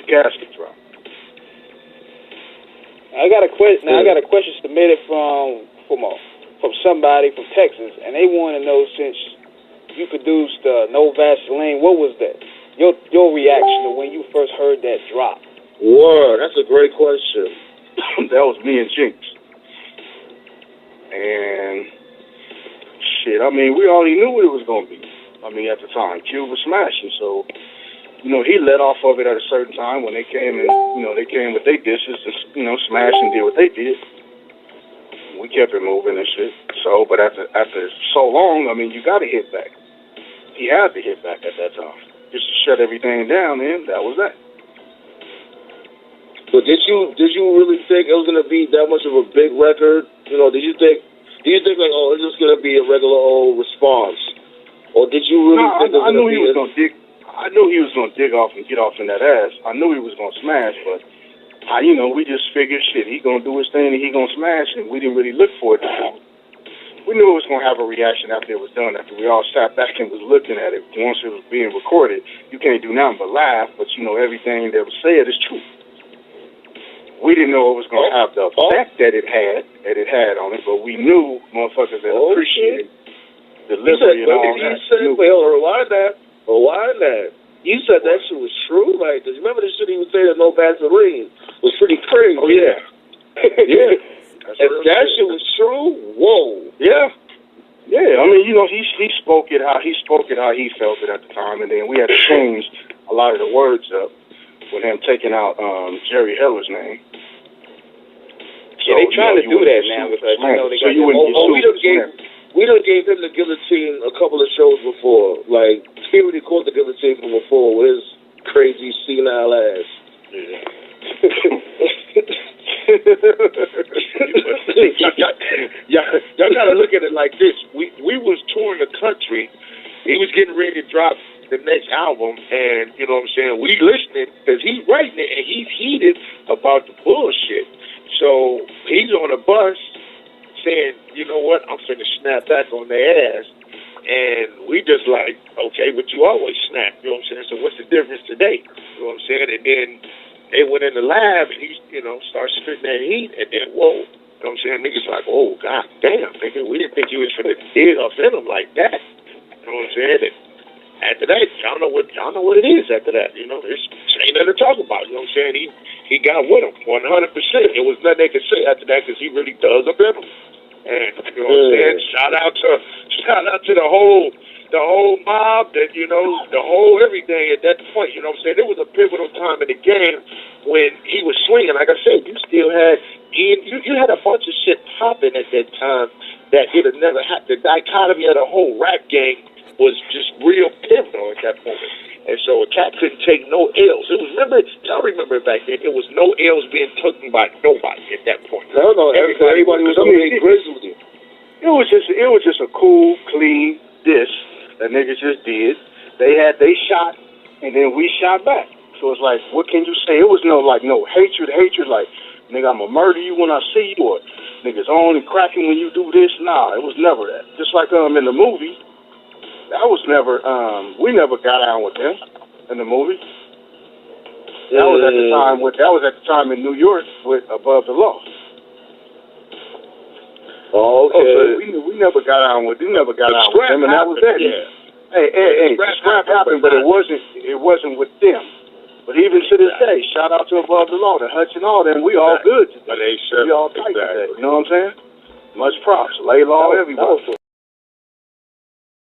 gasket drop. I got a question. Now, I got a question submitted from somebody from Texas, and they want to know, since you produced No Vaseline, what was that? Your reaction to when you first heard that drop? Word, that's a great question. That was me and Jinx. And shit, I mean, we already knew what it was gonna be. I mean, at the time, Cube was smashing, so he let off of it at a certain time when they came and they came with their dishes and smashed and did what they did. We kept it moving and shit. So, but after so long, I mean, you got to hit back. He had to hit back at that time just to shut everything down. And that was that. But did you really think it was gonna be that much of a big record? Did you think like, oh, it's just gonna be a regular old response, or did you really think it was I knew he was gonna dig. I knew he was gonna dig off and get off in that ass. I knew he was gonna smash, but we just figured shit. He gonna do his thing and he gonna smash, and we didn't really look for it. We knew it was gonna have a reaction after it was done. After we all sat back and was looking at it. Once it was being recorded, you can't do nothing but laugh. But everything that was said is true. We didn't know it was going to have the effect that it had on it, but we knew motherfuckers that appreciated delivery and all that. Wait, hold on, rewind that. You said that shit was true? Like, do you remember the shit he was saying that No Vaseline was pretty crazy? Oh, yeah. Yeah. If that shit was true, whoa. Yeah. Yeah, I mean, he spoke it how he felt it at the time, and then we had to change a lot of the words up with him taking out Jerry Heller's name. So, yeah, they trying to do that now because they got we done gave him the guillotine a couple of shows before. Like, he already caught the guillotine from before with his crazy senile ass. Yeah. Y'all gotta look at it like this. We was touring the country. He was getting ready to drop the next album, and you know what I'm saying, we listening because he's writing it and he's heated about the bullshit. So he's on a bus saying, you know what, I'm finna snap back on their ass. And we just like, okay, but you always snap, you know what I'm saying? So what's the difference today? You know what I'm saying? And then they went in the lab and he, started spitting that heat, and then whoa, you know what I'm saying? Niggas like, oh god damn, nigga, we didn't think you was finna dig up in them like that. You know what I'm saying? And after that, y'all know what it is after that. There's ain't nothing to talk about. You know what I'm saying? He got with him 100%. It was nothing they could say after that because he really does up in him. And you know what I'm saying? Shout out to the whole mob, that the whole everything at that point. You know what I'm saying? There was a pivotal time in the game when he was swinging. Like I said, you still had you had a bunch of shit popping at that time that it had never happened. The dichotomy of the whole rap game was just real pivotal at that moment. And so a cat couldn't take no L's. It was, y'all remember back then, it was no L's being taken by nobody at that point. No, everybody was grizzly. It was just a cool, clean diss that niggas just did. They shot, and then we shot back. So it's like, what can you say? It was no hatred, like, nigga, I'ma murder you when I see you, or niggas only cracking when you do this. Nah, it was never that. Just like in the movie, that was never, we never got down with them in the movie. That was at the time in New York with Above the Law. Oh, okay. So we never got down with them, and that was that. Yeah. Hey, scrap happened, but it wasn't with them. But even to this day, shout out to Above the Law, the Hutch and all them, we all good today. We all tight today. You know what I'm saying? Much props. Lay law, everybody.